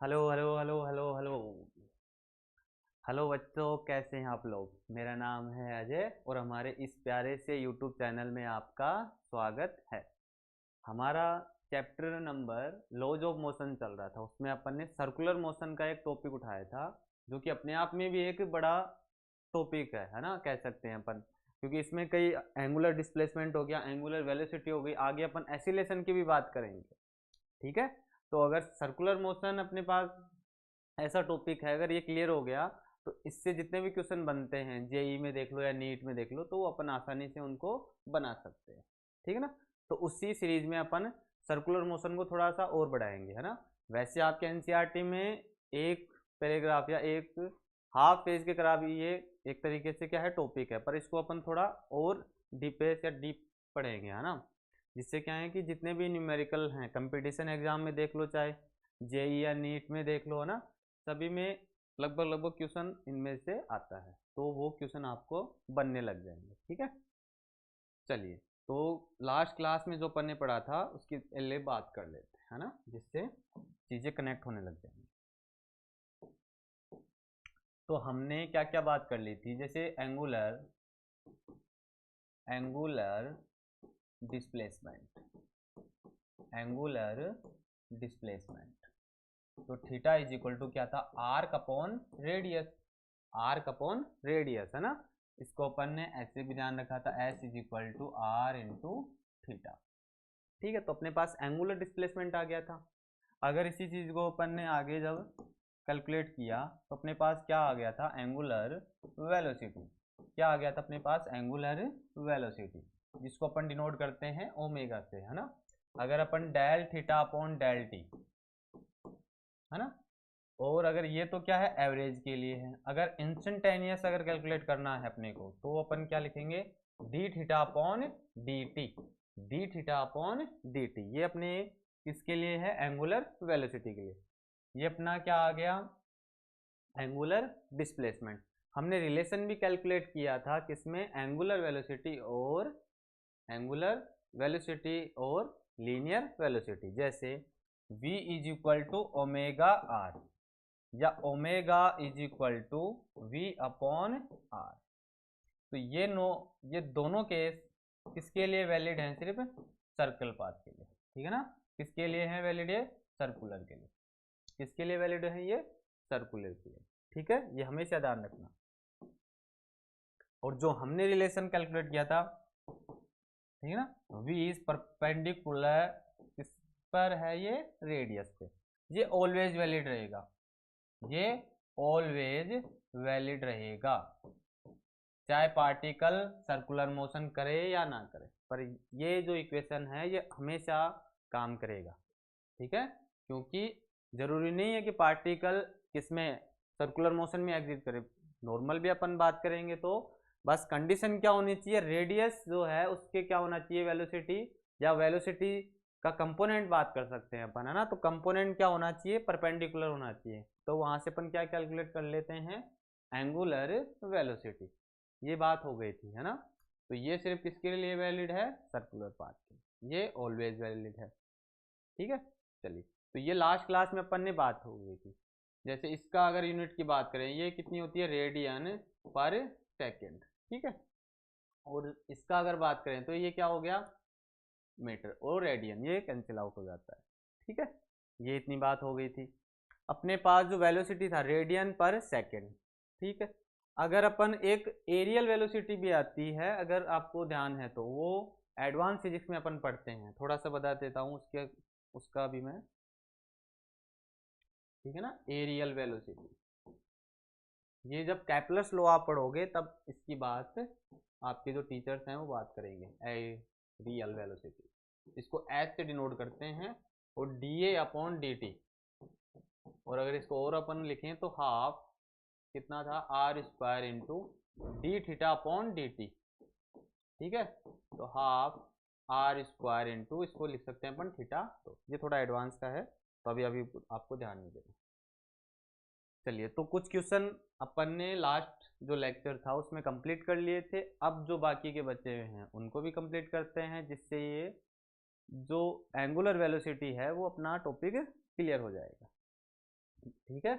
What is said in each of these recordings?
Hello hello hello hello hello. Hello बच्चों, कैसे हैं आप लोग। मेरा नाम है अजय और हमारे इस प्यारे से यूट्यूब चैनल में आपका स्वागत है। हमारा chapter number laws of motion चल रहा था, उसमें अपन ने सर्कुलर मोशन का एक टॉपिक उठाया था, जो कि अपने आप में भी एक बड़ा टॉपिक है ना, कह सकते हैं अपन। क्योंकि इसमें कई एंगुलर डिस्प्लेसमेंट हो गया, एंगुलर वेलोसिटी हो गई, आगे अपन एसिलेशन की भी बात करेंगे। ठीक है। तो अगर सर्कुलर मोशन अपने पास ऐसा टॉपिक है, अगर ये क्लियर हो गया तो इससे जितने भी क्वेश्चन बनते हैं जेई में देख लो या नीट में देख लो, तो वो अपन आसानी से उनको बना सकते हैं। ठीक है ना। तो उसी सीरीज में अपन सर्कुलर मोशन को थोड़ा सा और बढ़ाएंगे, है ना। वैसे आपके एनसीईआरटी में एक पैराग्राफ या एक हाफ पेज के करीब ये एक तरीके से क्या है टॉपिक है, पर इसको अपन थोड़ा और डीपेस या डीप पढ़ेंगे, है ना। जिससे क्या है कि जितने भी न्यूमेरिकल हैं कंपटीशन एग्जाम में देख लो, चाहे जेई या नीट में देख लो, है ना, सभी में लगभग लगभग क्वेश्चन इनमें से आता है, तो वो क्वेश्चन आपको बनने लग जाएंगे। ठीक है। चलिए, तो लास्ट क्लास में जो अपन ने पढ़ा था उसकी पहले बात कर लेते हैं, है ना, जिससे चीज़ें कनेक्ट होने लग जाएंगी। तो हमने क्या क्या बात कर ली थी, जैसे angular angular displacement angular displacement. तो थीटा इज इक्वल टू क्या था, arc upon radius. Arc upon radius, है ना। इसको अपन ने ऐसे भी ध्यान रखा था, S is equal to R into theta. ठीक है। तो अपने पास एंगुलर डिस्प्लेसमेंट आ गया था। अगर इसी चीज को अपन ने आगे जब कैलकुलेट किया तो अपने पास क्या आ गया था, एंगुलर वेलोसिटी। क्या आ गया था अपने पास, एंगुलर वेलोसिटी, जिसको अपन डिनोट करते हैं ओमेगा से, है ना। अगर अपन del theta upon del t, है ना। और अगर ये तो क्या है एवरेज के लिए है, अगर इंस्टेंटेनियस अगर कैलकुलेट करना है अपने को तो अपन क्या लिखेंगे, D theta upon D T. D theta upon D T ये अपने किसके लिए है, एंगुलर वेलोसिटी के लिए। ये अपना क्या आ गया, एंगुलर डिस्प्लेसमेंट। हमने रिलेशन भी कैलकुलेट किया था किसमें, एंगुलर वेलोसिटी और लीनियर वेलोसिटी। जैसे v is equal to omega r या omega is equal to we upon are. तो ये दोनों केस किसके लिए वैलिड हैं, सिर्फ सर्कल पाथ के लिए। ठीक है ना। किसके लिए है वैलिड, ये सर्कुलर के लिए। किसके लिए वैलिड है, ये सर्कुलर के लिए। ठीक है, ये हमेशा ध्यान रखना। और जो हमने रिलेशन कैलकुलेट किया था, ठीक है ना, v इज परपेंडिकुलर किस पर है, ये रेडियस पे। ये ऑलवेज वैलिड रहेगा, ये ऑलवेज वैलिड रहेगा, चाहे पार्टिकल सर्कुलर मोशन करे या ना करे, पर ये जो इक्वेशन है ये हमेशा काम करेगा। ठीक है। क्योंकि जरूरी नहीं है कि पार्टिकल किसमें सर्कुलर मोशन में एग्जिट करे, नॉर्मल भी अपन बात करेंगे तो बस कंडीशन क्या होनी चाहिए, रेडियस जो है उसके क्या होना चाहिए, वेलोसिटी या वेलोसिटी का कंपोनेंट बात कर सकते हैं अपन, है ना। तो कंपोनेंट क्या होना चाहिए, परपेंडिकुलर होना चाहिए। तो वहां से अपन क्या कैलकुलेट कर लेते हैं, एंगुलर वेलोसिटी। ये बात हो गई थी, है ना। तो ये सिर्फ किसके लिए वैलिड है, सर्कुलर पाथ के, ये ऑलवेज वैलिड है। ठीक है। चलिए, तो ये लास्ट क्लास में अपन ने बात हो गई थी। जैसे इसका अगर यूनिट की बात करें, ये कितनी होती है, रेडियन पर सेकेंड। ठीक है। और इसका अगर बात करें तो ये क्या हो गया, मीटर, और रेडियन ये कैंसिल आउट हो जाता है। ठीक है। ये इतनी बात हो गई थी। अपने पास जो वेलोसिटी था, रेडियन पर सेकेंड। ठीक है। अगर अपन एक एरियल वेलोसिटी भी आती है, अगर आपको ध्यान है तो वो एडवांस फिजिक्स में अपन पढ़ते हैं, थोड़ा सा बता देता हूँ उसके उसका भी मैं। ठीक है ना, एरियल वेलोसिटी, ये जब कैपलर्स लॉ आप पढ़ोगे तब इसकी बात आपके जो टीचर्स हैं वो बात करेंगे। एरियल वेलोसिटी, इसको एच से डिनोट करते हैं, और D A upon D T. और अगर इसको और अपन लिखें तो हाफ कितना था, R square into D theta upon D T. ठीक है। तो हाफ आर स्क्वायर इंटू, इसको लिख सकते हैं अपन थीटा। तो ये थोड़ा एडवांस का है, तो अभी अभी आपको ध्यान नहीं देना। चलिए, तो कुछ क्वेश्चन अपन ने लास्ट जो लेक्चर था उसमें कंप्लीट कर लिए थे। अब जो बाकी के बचे हुए हैं उनको भी कंप्लीट करते हैं, जिससे ये जो एंगुलर वेलोसिटी है वो अपना टॉपिक क्लियर हो जाएगा। ठीक है।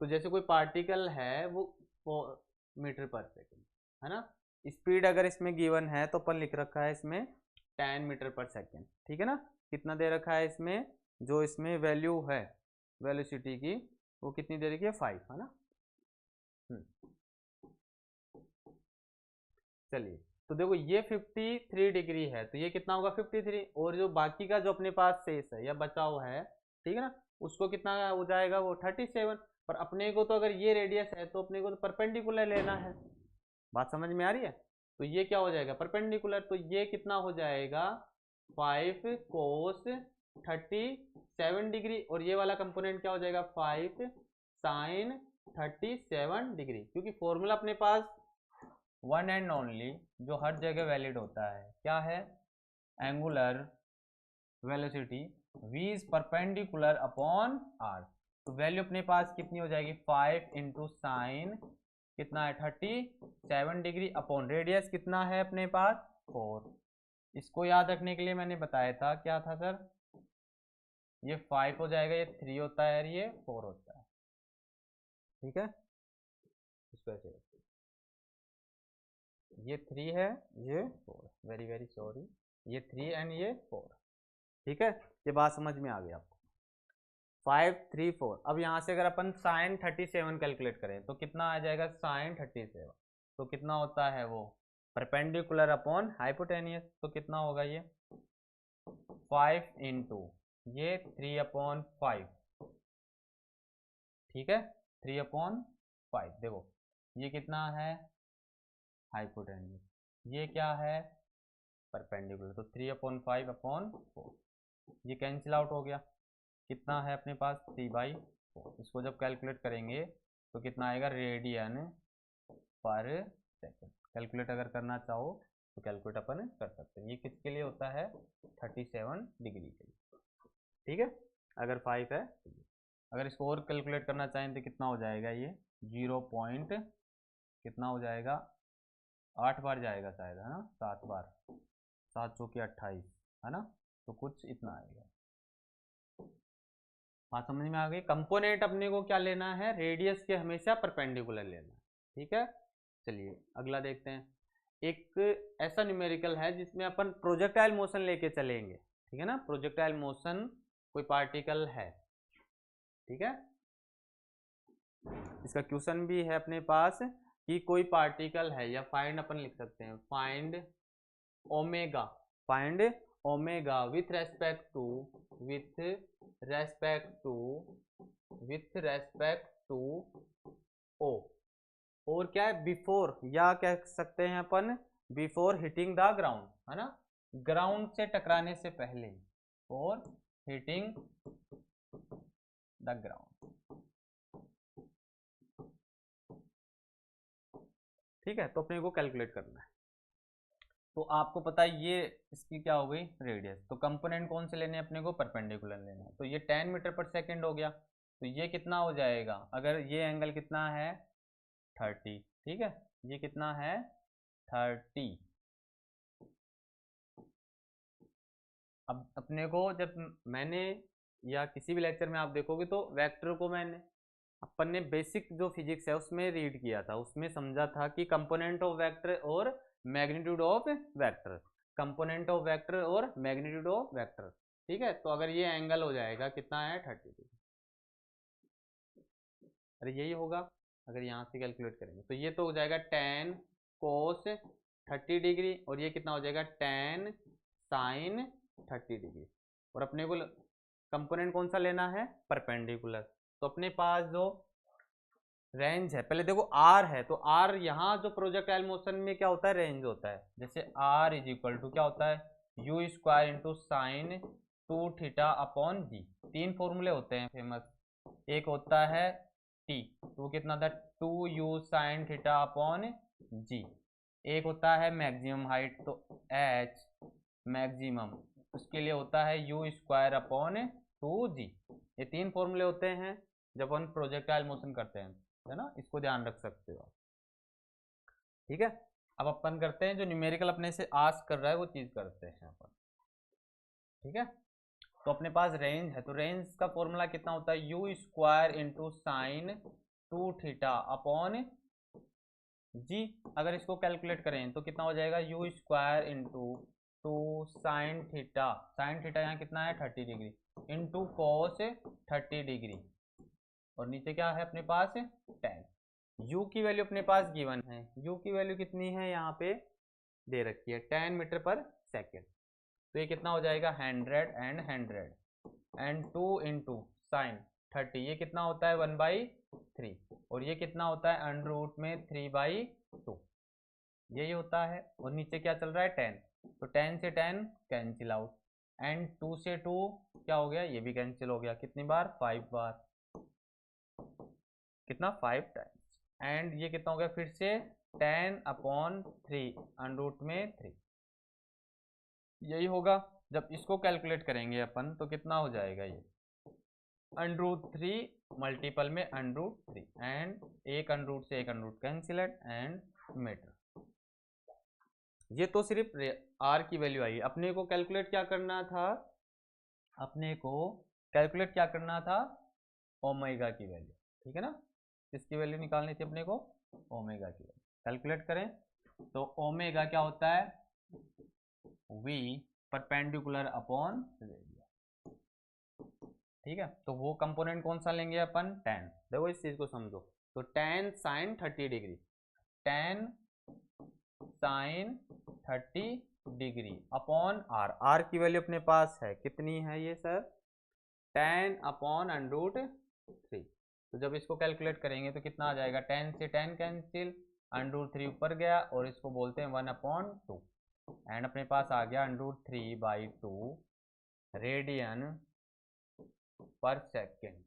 तो जैसे कोई पार्टिकल है वो 4 मीटर पर सेकेंड है ना, स्पीड अगर इसमें गिवन है तो अपन लिख रखा है इसमें 10 मीटर पर सेकेंड, ठीक है ना। कितना दे रखा है इसमें, जो इसमें वैल्यू है वेलोसिटी की वो कितनी दे रखी है 5 है ना। चलिए तो देखो ये 53 डिग्री है, तो ये कितना होगा 53, और जो बाकी का जो अपने पास शेष है या बचा हुआ है, ठीक है ना, उसको कितना हो जाएगा वो 37। पर अपने को तो अगर ये रेडियस है तो अपने को तो परपेंडिकुलर लेना है, बात समझ में आ रही है। तो ये क्या हो जाएगा परपेंडिकुलर, तो ये कितना हो जाएगा 5 कोस 37 डिग्री, और ये वाला कंपोनेंट क्या हो जाएगा 5 साइन 37 डिग्री, क्योंकि फॉर्मूला अपने पास वन एंड ओनली जो हर जगह वैलिड होता है क्या है, angular velocity v is perpendicular upon r। तो वैल्यू अपने पास कितनी हो जाएगी 5 इंटू साइन कितना है 37 डिग्री अपॉन रेडियस कितना है अपने पास 4। इसको याद रखने के लिए मैंने बताया था क्या था सर, ये 5 हो जाएगा, ये 3 होता है और ये 4 होता है, ठीक है। इसको ऐसे रखिए, ये 3 है ये 4, वेरी वेरी सॉरी, ये 3 एंड ये 4, ठीक है। ये बात समझ में आ गई आपको 5 3 4। अब यहाँ से अगर अपन साइन 37 कैलकुलेट करें तो कितना आ जाएगा साइन 37, तो कितना होता है वो परपेंडिकुलर अपॉन हाइपोटेनियस, तो कितना होगा ये 5 इंटू ये 3/5, ठीक है 3/5। देखो ये कितना है हाइपोटेन्यूज, ये क्या है परपेंडिकुलर, तो 3/5/4, ये कैंसिल आउट हो गया, कितना है अपने पास 3/4। इसको जब कैलकुलेट करेंगे तो कितना आएगा रेडियन पर सेकेंड। कैलकुलेट अगर करना चाहो तो कैलकुलेट अपन कर सकते हैं, ये किसके लिए होता है 37 डिग्री के लिए, ठीक है। अगर 5 है तो अगर इसको और कैलकुलेट करना चाहें तो कितना हो जाएगा ये 0 पॉइंट कितना हो जाएगा 8 बार जाएगा शायद है ना, 7 बार, 7 चौके 28 है ना, तो कुछ इतना आएगा। बात समझ में आ गई। कंपोनेंट अपने को क्या लेना है रेडियस के हमेशा परपेंडिकुलर लेना है, ठीक है। चलिए अगला देखते हैं, एक ऐसा न्यूमेरिकल है जिसमें अपन प्रोजेक्टाइल मोशन लेके चलेंगे, ठीक है ना। प्रोजेक्टाइल मोशन कोई पार्टिकल है, ठीक है, इसका क्वेश्चन भी है अपने पास कि कोई पार्टिकल है, या फाइंड अपन लिख सकते हैं find omega with respect to O, और क्या है बिफोर, या कह सकते हैं अपन बिफोर हिटिंग द ग्राउंड है ना, ग्राउंड से टकराने से पहले, और हिटिंग द ग्राउंड, ठीक है। तो अपने को कैलकुलेट करना है, तो आपको पता है ये इसकी क्या हो गई रेडियस, तो कंपोनेंट कौन से लेने हैं अपने को परपेंडिकुलर लेना है, तो ये 10 मीटर पर सेकेंड हो गया, तो ये कितना हो जाएगा अगर ये एंगल कितना है 30, ठीक है, ये कितना है 30। अब अपने को जब मैंने या किसी भी लेक्चर में आप देखोगे तो वेक्टर को मैंने अपन ने बेसिक जो फिजिक्स है उसमें रीड किया था, उसमें समझा था कि कंपोनेंट ऑफ वेक्टर और magnitude of vector, component of vector और मैग्नीट्यूड ऑफ वेक्टर, ठीक है। तो अगर ये एंगल हो जाएगा कितना है 30 डिग्री, अरे यही होगा अगर यहाँ से कैलकुलेट करेंगे तो ये तो हो जाएगा 10 कोस 30 डिग्री, और ये कितना हो जाएगा 10 साइन 30 डिग्री, और अपने को कंपोनेंट कौन सा लेना है परपेंडिकुलर। तो अपने पास जो रेंज है पहले देखो आर है, तो आर यहाँ जो प्रोजेक्टाइल मोशन में क्या होता है रेंज होता है, जैसे आर इज इक्वल टू क्या होता है u square into sine 2 theta upon g. 3 फॉर्मूले होते हैं फेमस, एक होता है टी, तो वो कितना था 2u साइन थीटा अपॉन जी, एक होता है मैक्सिमम हाइट तो एच मैक्सिमम, उसके लिए होता है यू स्क्वायर अपॉन 2g। ये 3 फॉर्मूले होते हैं जब हम प्रोजेक्टाइल मोशन करते हैं, है ना, इसको ध्यान रख सकते हो आप, ठीक है। अब अपन करते हैं जो न्यूमेरिकल अपने से आस्क कर रहा है वो चीज करते हैं अपन, ठीक है। तो अपने पास रेंज है, तो रेंज का फॉर्मूला कितना होता है, u square into sine 2 theta upon g. अगर इसको कैलकुलेट करें तो कितना हो जाएगा, u square into 2 sine theta, sine theta यहाँ कितना है 30 डिग्री, इंटू कॉस 30 डिग्री, और नीचे क्या है अपने पास tan। u की वैल्यू अपने पास गिवन है, u की वैल्यू कितनी है यहाँ पे दे रखी है 10 मीटर पर सेकेंड। तो ये कितना हो जाएगा 100 एंड 2 इंटू साइन 30, ये कितना होता है 1/3, और ये कितना होता है अंडर रूट में 3/2, यही होता है। और नीचे क्या चल रहा है 10, तो 10 से 10 कैंसिल आउट, एंड 2 से 2 क्या हो गया, ये भी कैंसिल हो गया, कितनी बार 5 बार, कितना 5 टाइम्स, एंड ये कितना हो गया फिर से 10/3 अंडर रूट में 3, यही होगा। जब इसको कैलकुलेट करेंगे अपन तो कितना हो जाएगा, ये अंडर रूट 3 मल्टीपल में अंडर रूट 3, एंड एक अंडर रूट से एक अंडर रूट कैंसिलेड एंड मीटर। ये तो सिर्फ आर की वैल्यू आई। अपने को कैलकुलेट क्या करना था, अपने को कैलकुलेट क्या करना था ओमेगा की वैल्यू, ठीक है ना, इसकी वैल्यू निकालनी थी अपने को, ओमेगा की वैल्यू कैलकुलेट करें तो ओमेगा क्या होता है v परपेंडिकुलर अपॉन रेडियस, ठीक है। तो वो कंपोनेंट कौन सा लेंगे अपन, tan। देखो इस चीज को समझो, तो tan sine 30 degree, tan sine 30 degree upon r, r की वैल्यू अपने पास है कितनी है ये sir, tan upon under root 3। तो जब इसको कैलकुलेट करेंगे तो कितना आ जाएगा, 10 से 10 कैंसिल, अंडर रूट 3 ऊपर गया, और इसको बोलते हैं 1/2, एंड अपने पास आ गया अंडर रूट 3/2 रेडियन पर सेकेंड,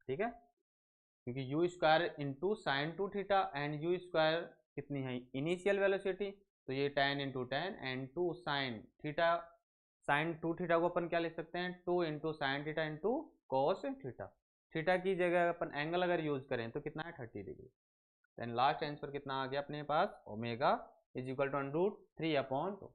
ठीक है। क्योंकि u square into sine 2 theta and u square कितनी है इनिशियल वेलोसिटी, तो ये 10 into 10 and 2 sine theta, sine 2 theta को अपन क्या लिख सकते हैं 2 into sine theta into cos theta, theta की जगह अपन एंगल अगर यूज करें तो कितना है 30 डिग्री। देन लास्ट आंसर कितना आ गया अपने पास, omega is equal to under root 3/2।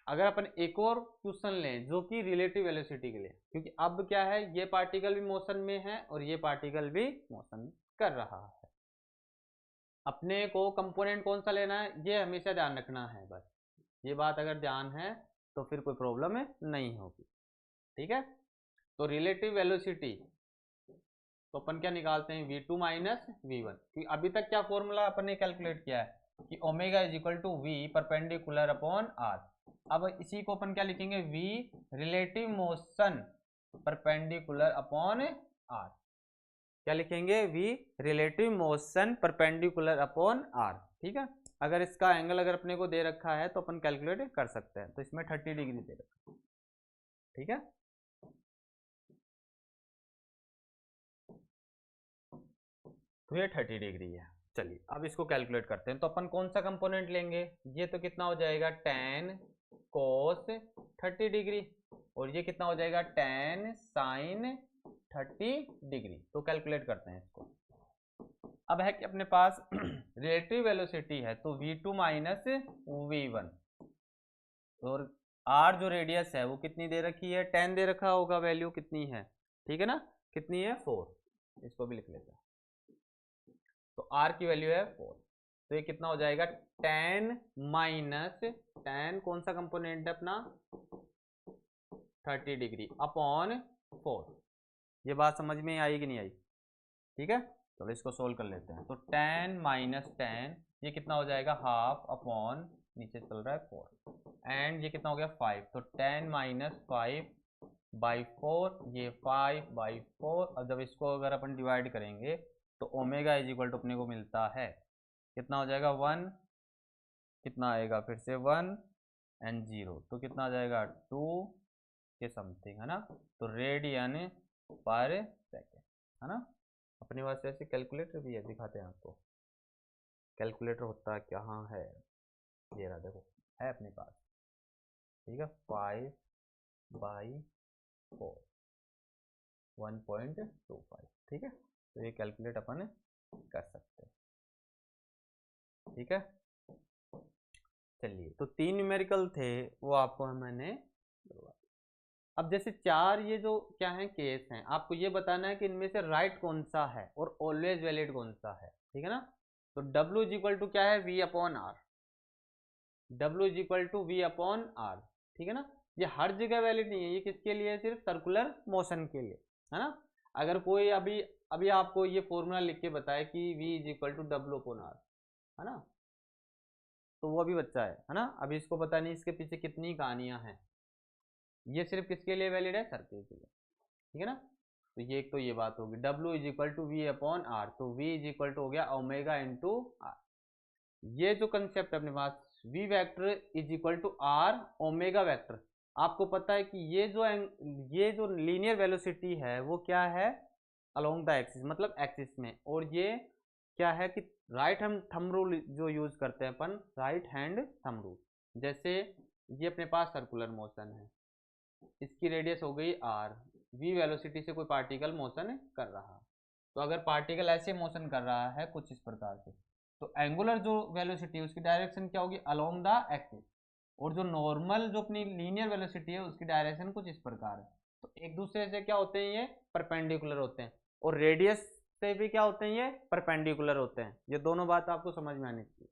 अगर अपन एक और क्वेश्चन लें जो कि रिलेटिव वेलोसिटी के लिए, क्योंकि अब क्या है ये पार्टिकल भी मोशन में है और ये पार्टिकल भी मोशन कर रहा है, अपने को कंपोनेंट कौन सा लेना है ये हमेशा ध्यान रखना है, बस ये बात अगर ध्यान है तो फिर कोई प्रॉब्लम नहीं होगी, ठीक है। तो रिलेटिव वेलोसिटी तो अपन क्या निकालते हैं v2 माइनस v1, क्योंकि अभी तक क्या फॉर्मूला अपन ने कैलकुलेट किया है कि omega is equal to v perpendicular upon r। अब इसी को अपन क्या लिखेंगे, v relative motion perpendicular upon r, क्या लिखेंगे, v relative motion perpendicular upon r, ठीक है। अगर इसका एंगल अगर अपने को दे रखा है तो अपन कैलकुलेट कर सकते हैं, तो इसमें 30 डिग्री दे रखा है, ठीक है। तो ये 30 डिग्री है। चलिए अब इसको कैलकुलेट करते हैं, तो अपन कौन सा कंपोनेंट लेंगे, ये तो कितना हो जाएगा tan cos 30 डिग्री, और ये कितना हो जाएगा tan sin 30 डिग्री। तो कैलकुलेट करते हैं इसको। अब है कि अपने पास रिलेटिव वेलोसिटी है तो v2 माइनस v1, और r जो रेडियस है वो कितनी दे रखी है 10 दे रखा होगा, वैल्यू कितनी है, ठीक है ना, कितनी है 4, इसको भी लिख लेते हैं। तो r की वैल्यू है 4, तो ये कितना हो जाएगा tan माइनस, tan कौन सा कंपोनेंट है अपना 30 डिग्री अपॉन 4। ये बात समझ में आई कि नहीं आई, ठीक है। चलो इसको सोल्व कर लेते हैं, तो tan माइनस tan ये कितना हो जाएगा हाफ अपॉन नीचे चल रहा है 4, एंड ये कितना हो गया 5, तो tan माइनस 5/4, ये 5/4। अब जब इसको अगर अपन डिवाइड करेंगे तो ओमेगा इज इक्वल टू अपने को मिलता है कितना हो जाएगा 1, कितना आएगा फिर से 1 एंड 0, तो कितना आ जाएगा 2 के समथिंग, है ना। तो रेडियन पर सेकेंड, है ना। अपने पास ऐसे कैलकुलेटर भी है, दिखाते हैं आपको, कैलकुलेटर होता कहाँ है, ये रहा देखो है अपने पास, ठीक है। 5/4 1.25, ठीक है। तो ये कैलकुलेट अपन कर सकते हैं, ठीक है। चलिए तो 3 न्यूमेरिकल थे वो आपको मैंने अब जैसे चार ये जो क्या है केस हैं, आपको ये बताना है कि इनमें से राइट कौन सा है और ऑलवेज वैलिड कौन सा है, ठीक है ना। तो W इज इक्वल टू क्या है, V upon R, W is equal to V upon R, ठीक है ना। ये हर जगह वैलिड नहीं है, ये किसके लिए, सिर्फ सर्कुलर मोशन के लिए, है ना। अगर कोई अभी अभी आपको ये फॉर्मूला लिख के बताए कि V is equal to W upon R, है ना, तो वो अभी बच्चा है ना, अभी इसको पता नहीं इसके पीछे कितनी कहानियां हैं। ये सिर्फ किसके लिए वैलिड है, सर्किल के लिए, ठीक है ना। तो ये एक तो ये बात होगी, W is equal to we upon are, तो V इज इक्वल टू हो गया ओमेगा इंटू आर। ये जो कंसेप्ट है अपने पास, V vector is equal to R omega vector, आपको पता है कि ये जो लीनियर वेलोसिटी है वो क्या है, अलोंग द एक्सिस, मतलब एक्सिस में, और ये क्या है कि राइट हैंड थंब रूल जो यूज करते हैं अपन, राइट हैंड थंब रूल। जैसे ये अपने पास सर्कुलर मोशन है, इसकी रेडियस हो गई r, v वेलोसिटी से कोई पार्टिकल मोशन कर रहा, तो अगर पार्टिकल ऐसे मोशन कर रहा है कुछ इस प्रकार से, तो एंगुलर जो वेलोसिटी है उसकी डायरेक्शन क्या होगी, अलोंग द एक्सिस, और जो नॉर्मल जो अपनी लीनियर वेलोसिटी है उसकी डायरेक्शन कुछ इस प्रकार है। तो एक दूसरे से क्या होते हैं, ये परपेंडिकुलर होते हैं, और रेडियस से भी क्या होते हैं, ये परपेंडिकुलर होते हैं। ये दोनों बात आपको समझ में आनी चाहिए,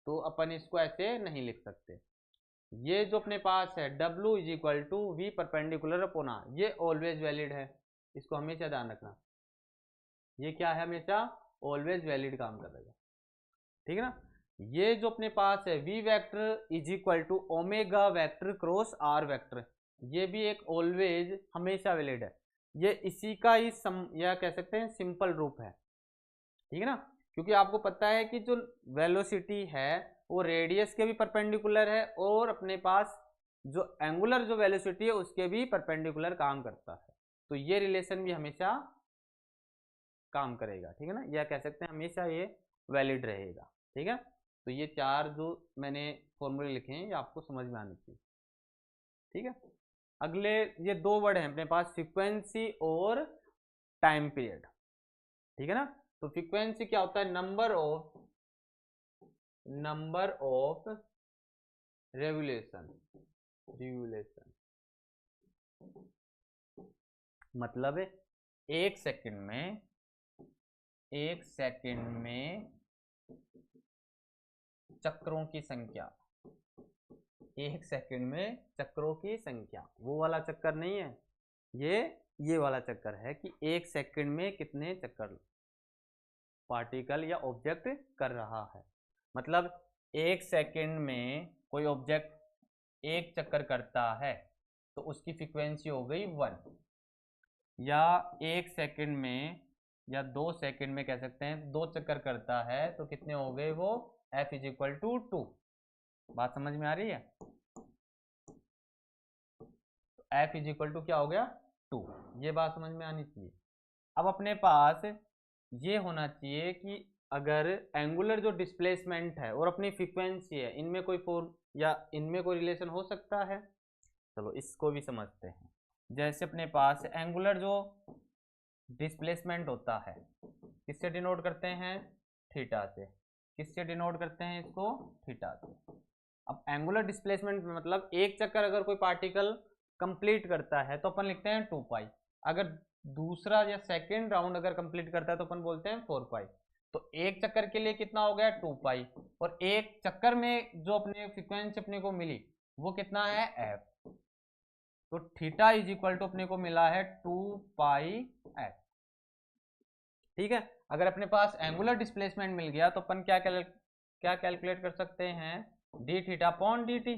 तो अपन इसको ऐसे नहीं लिख सकते। ये जो अपने पास है W is equal to V perpendicular upon R, ये ऑलवेज वैलिड है, इसको हमेशा ध्यान रखना, ये क्या है, हमेशा ऑलवेज वैलिड काम करेगा, ठीक है ना। ये जो अपने पास है V vector is equal to omega vector cross R vector, ये भी एक ऑलवेज हमेशा वैलिड है, ये इसी का ही या कह सकते हैं सिंपल रूप है, ठीक है ना। क्योंकि आपको पता है कि जो वेलोसिटी है वो रेडियस के भी परपेंडिकुलर है, और अपने पास जो एंगुलर जो वेलोसिटी है उसके भी परपेंडिकुलर काम करता है, तो ये रिलेशन भी हमेशा काम करेगा, ठीक है ना, या कह सकते हैं हमेशा ये वैलिड रहेगा, ठीक है। तो ये चार जो मैंने फॉर्मूले लिखे हैं ये आपको समझ में आने चाहिए, ठीक है। अगले ये दो वर्ड हैं अपने पास, फ्रीक्वेंसी और टाइम पीरियड, ठीक है ना। तो फ्रीक्वेंसी क्या होता है, नंबर ऑफ रेवोल्यूशन, मतलब एक सेकंड में चक्रों की संख्या, एक सेकंड में चक्रों की संख्या, वो वाला चक्कर नहीं है, ये वाला चक्कर है कि एक सेकंड में कितने चक्कर पार्टिकल या ऑब्जेक्ट कर रहा है। मतलब एक सेकंड में कोई ऑब्जेक्ट एक चक्कर करता है तो उसकी फ्रीक्वेंसी हो गई 1, या एक सेकंड में या 2 सेकंड में कह सकते हैं 2 चक्कर करता है तो कितने हो गए वो, f इज इक्वल टू 2। बात समझ में आ रही है, तो f इज इक्वल टू क्या हो गया 2, ये बात समझ में आनी चाहिए। अब अपने पास ये होना चाहिए कि अगर एंगुलर जो डिस्प्लेसमेंट है और अपनी फ्रीक्वेंसी है, इनमें कोई फॉर्म या इनमें कोई रिलेशन हो सकता है, चलो इसको भी समझते हैं। जैसे अपने पास एंगुलर जो डिस्प्लेसमेंट होता है किससे डिनोट करते हैं, थीटा से, किससे डिनोट करते हैं इसको, थीटा से। अब एंगुलर डिस्प्लेसमेंट मतलब एक चक्कर अगर कोई पार्टिकल कंप्लीट करता है तो अपन लिखते हैं 2 पाई, अगर दूसरा या सेकेंड राउंड अगर कंप्लीट करता है तो अपन बोलते हैं 4 पाई। तो एक चक्कर के लिए कितना हो गया 2 पाई, और एक चक्कर में जो अपने फ्रीक्वेंसी अपने को मिली वो कितना है एफ, तो थीटा इज इक्वल टू अपने को मिला है 2 पाई एफ, ठीक है। अगर अपने पास एंगुलर डिस्प्लेसमेंट मिल गया तो अपन क्या कैलकुलेट कर सकते हैं, D theta upon D T,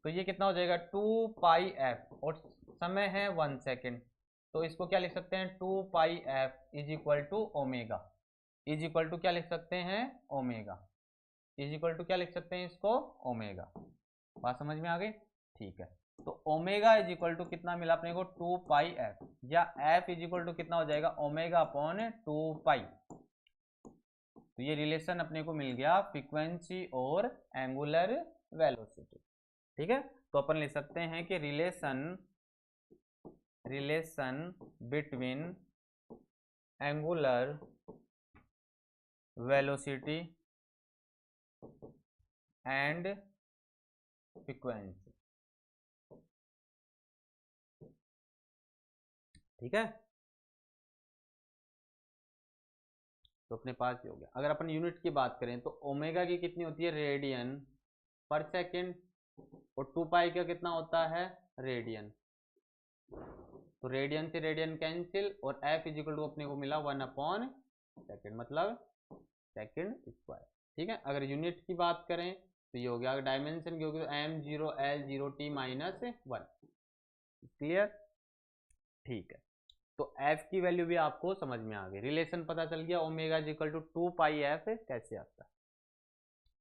तो ये कितना हो जाएगा 2 पाई एफ, और समय है 1 सेकेंड, तो इसको क्या लिख सकते हैं 2 pi f is equal to omega, is equal to क्या लिख सकते हैं ओमेगा, इज इक्वल टू क्या लिख सकते हैं इसको ओमेगा। बात समझ में आ गई, ठीक है। तो ओमेगा इज इक्वल टू कितना मिला अपने को 2 पाई एफ, या एफ इज इक्वल टू कितना हो जाएगा ओमेगा अपॉन 2 पाई। तो ये रिलेशन अपने को मिल गया फ्रीक्वेंसी और एंगुलर वेलोसिटी, ठीक है। तो अपन लिख सकते हैं कि relation between angular velocity and frequency, ठीक है, तो अपने पास ये हो गया। अगर अपन यूनिट की बात करें तो ओमेगा की कितनी होती है, रेडियन पर सेकेंड, और 2 पाई का कितना होता है, रेडियन। तो रेडियन से रेडियन कैंसिल, और एफ इज इक्वल टू अपने को मिला 1/सेकेंड, मतलब सेकेंड स्क्वायर। ठीक है, अगर यूनिट की बात करें तो ये हो गया, अगर डायमेंशन की होगी तो m0l0t-1। क्लियर, ठीक है। तो f की वैल्यू भी आपको समझ में आ गई, रिलेशन पता चल गया, omega is equal to 2 pi f कैसे आता है।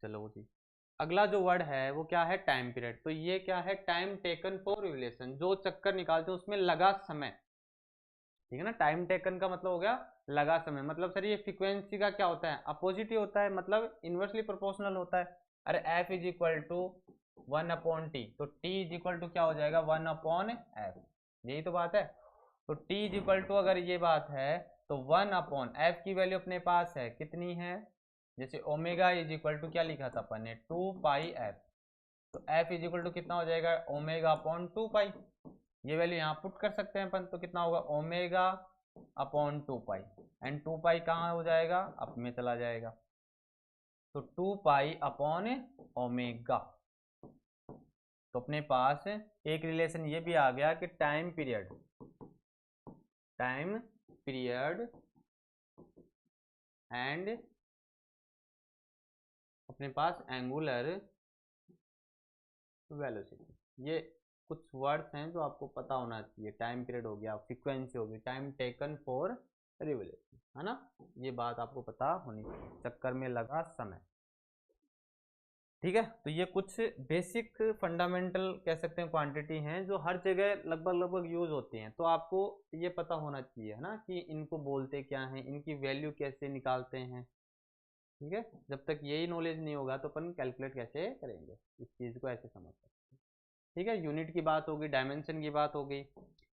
चलो जी, अगला जो वर्ड है वो क्या है, टाइम पीरियड। तो ये क्या है, टाइम टेकन फॉर रिलेशन, जो चक्कर निकालते हैं उसमें लगा समय। ठीक है ना, टाइम टेकन का मतलब हो गया लगा समय। मतलब सर ये फ्रीक्वेंसी का क्या होता है, अपोजिट ही होता है, मतलब इनवर्सली प्रोपोर्शनल होता है। अरे f is equal to 1/t, तो t इज इक्वल टू क्या हो जाएगा, 1/f, यही तो बात है। तो t इज इक्वल टू, अगर ये बात है तो 1/f की वैल्यू अपने पास है कितनी है, जैसे ओमेगा इज इक्वल टू क्या लिखा था अपन ने, 2 पाई f, तो f इज इक्वल टू कितना हो जाएगा, ओमेगा अपॉन 2 पाई। ये वैल्यू यहाँ पुट कर सकते हैं अपन, तो कितना होगा, ओमेगा अपॉन 2 पाई, एंड 2 पाई कहाँ हो जाएगा, अप में चला जाएगा, तो 2 पाई अपॉन ओमेगा। तो अपने पास एक रिलेशन ये भी आ गया कि टाइम पीरियड एंड अपने पास एंगुलर वेलोसिटी, ये कुछ वर्ड्स हैं जो आपको पता होना चाहिए। टाइम पीरियड हो गया, फ्रीक्वेंसी हो गई, टाइम टेकन फॉर रिवोल्यूशन, है ना, ये बात आपको पता होनी चाहिए, चक्कर में लगा समय। ठीक है, तो ये कुछ बेसिक फंडामेंटल कह सकते हैं क्वांटिटी हैं जो हर जगह लगभग यूज होती हैं, तो आपको ये पता होना चाहिए, है ना, कि इनको बोलते क्या हैं, इनकी वैल्यू कैसे निकालते हैं। ठीक है, जब तक यही नॉलेज नहीं होगा तो अपन कैलकुलेट कैसे करेंगे, इस चीज़ को ऐसे समझ सकते हैं। ठीक है, यूनिट की बात हो गई, डायमेंशन की बात हो गई,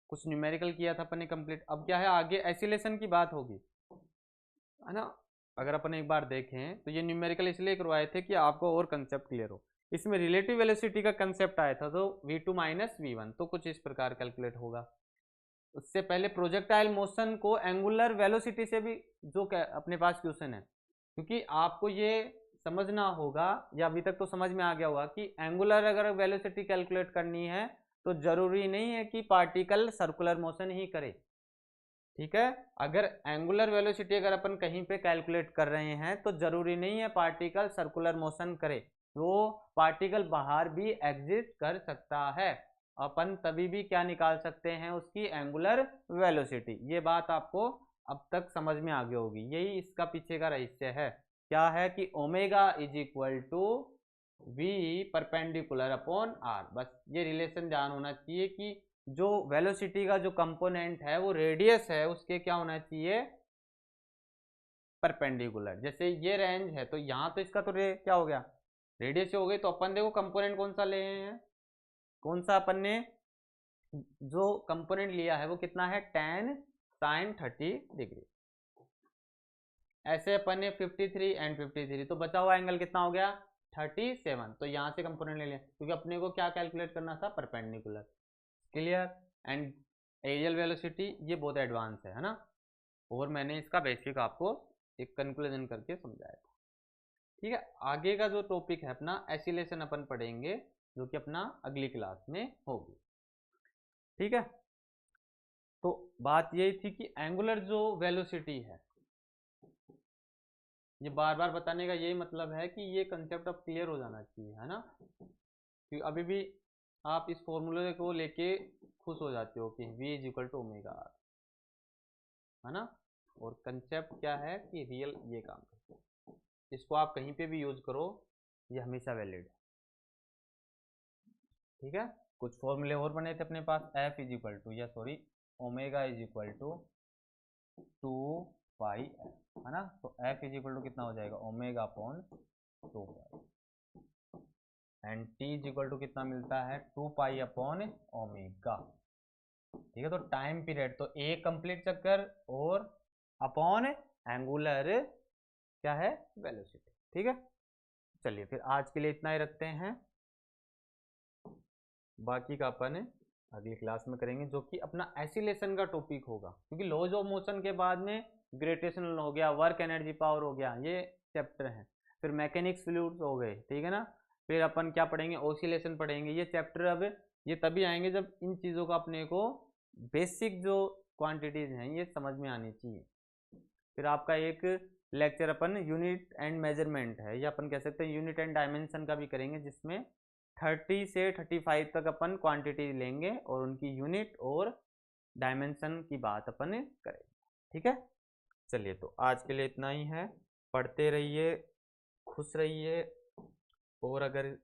कुछ न्यूमेरिकल किया था अपन ने कंप्लीट। अब क्या है, आगे एसिलेशन की बात होगी, है ना। अगर अपन एक बार देखें तो ये न्यूमेरिकल इसलिए करवाए थे कि आपको और कंसेप्ट क्लियर हो। इसमें रिलेटिव वेलोसिटी का कंसेप्ट आया था, तो v2 माइनस v1, तो कुछ इस प्रकार कैलकुलेट होगा। उससे पहले प्रोजेक्टाइल मोशन को एंगुलर वेलोसिटी से भी जो अपने पास क्वेश्चन है, क्योंकि आपको ये समझना होगा, या अभी तक तो समझ में आ गया होगा कि एंगुलर अगर वेलोसिटी कैलकुलेट करनी है तो जरूरी नहीं है कि पार्टिकल सर्कुलर मोशन ही करे। ठीक है, अगर एंगुलर वेलोसिटी अगर अपन कहीं पे कैलकुलेट कर रहे हैं तो जरूरी नहीं है पार्टिकल सर्कुलर मोशन करे, वो पार्टिकल बाहर भी एग्जिस्ट कर सकता है, अपन तभी भी क्या निकाल सकते हैं, उसकी एंगुलर वेलोसिटी। ये बात आपको अब तक समझ में आ गई होगी, यही इसका पीछे का रहस्य है, क्या है कि omega is equal to V perpendicular upon R. बस ये रिलेशन ध्यान होना चाहिए कि जो वेलोसिटी का जो कंपोनेंट है वो रेडियस है उसके क्या होना चाहिए, परपेंडिकुलर। जैसे ये रेंज है तो यहाँ तो इसका तो क्या हो गया, रेडियस हो गई, तो अपन देखो कंपोनेंट कौन सा ले हैं, कौन सा अपन ने जो कंपोनेंट लिया है वो कितना है, tan sin 30 डिग्री। ऐसे अपन ने 53 एंड 53, तो बचा हुआ एंगल कितना हो गया, 37। तो यहाँ से कंपोनेंट ले लिया क्योंकि अपने को क्या कैलकुलेट करना था, perpendicular. Clear, and areal velocity ये बहुत एडवांस है ना, और मैंने इसका बेसिक आपको एक कंक्लूजन करके समझाया था। ठीक है, आगे का जो टॉपिक है अपना एसिलेशन अपन पढ़ेंगे, जो कि अपना अगली क्लास में होगी। ठीक है, तो बात यही थी कि एंगुलर जो वेलोसिटी है, ये बार बार बताने का यही मतलब है कि ये कंसेप्ट अब क्लियर हो जाना चाहिए, है ना, क्योंकि अभी भी आप इस फॉर्मूले को लेके खुश हो जाते हो कि v is equal to omega R, है ना, और कंसेप्ट क्या है कि रियल ये काम करते हैं, इसको आप कहीं पे भी यूज करो, ये हमेशा वैलिड है। ठीक है, कुछ फॉर्मूले और बने थे अपने पास, f इज इक्वल टू, या sorry, omega is equal to 2 pi f, है ना, तो f इज इक्वल टू कितना हो जाएगा, omega upon 2 pi, and t is equal to कितना मिलता है, 2 पाई अपॉन ओमेगा। ठीक है, तो टाइम पीरियड तो एक कंप्लीट चक्कर और अपॉन एंगुलर क्या है, वेलोसिटी। ठीक है, चलिए फिर आज के लिए इतना ही रखते हैं, बाकी का अपन अगली क्लास में करेंगे, जो कि अपना एसिलेशन का टॉपिक होगा, क्योंकि लॉज ऑफ मोशन के बाद में ग्रेविटेशनल हो गया, वर्क एनर्जी पावर हो गया, ये चैप्टर हैं। फिर मैकेनिक्स फ्लूइड्स हो गए, ठीक है ना। फिर अपन क्या पढ़ेंगे, ऑसिलेशन पढ़ेंगे। ये चैप्टर अब ये तभी आएंगे जब इन चीज़ों का अपने को बेसिक जो क्वांटिटीज हैं ये समझ में आनी चाहिए। फिर आपका एक lecture upon unit and measurement है, या अपन कह सकते हैं यूनिट एंड डायमेंशन का भी करेंगे, जिसमें 30 से 35 तक अपन क्वांटिटी लेंगे और उनकी यूनिट और डायमेंशन की बात अपन करेंगे, ठीक है। चलिए, तो आज के लिए इतना ही है। पढ़ते रहिए, खुश रहिए, और अगर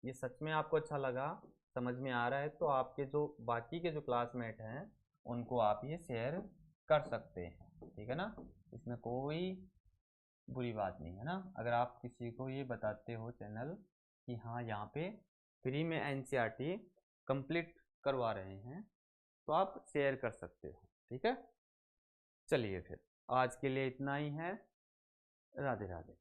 ये सच में आपको अच्छा लगा, समझ में आ रहा है, तो आपके जो बाकी के जो क्लासमेट हैं उनको आप ये शेयर कर सकते हैं, ठीक है ना। इसमें कोई बुरी बात नहीं है ना। अगर आप किसी को ये बताते हो चैनल कि हाँ यहाँ पे फ्री में एनसीईआरटी कंप्लीट करवा रहे हैं, तो आप शेयर कर सकते हो, ठीक है। चलिए, फिर आज के लिए इतना ही है। राधे राधे।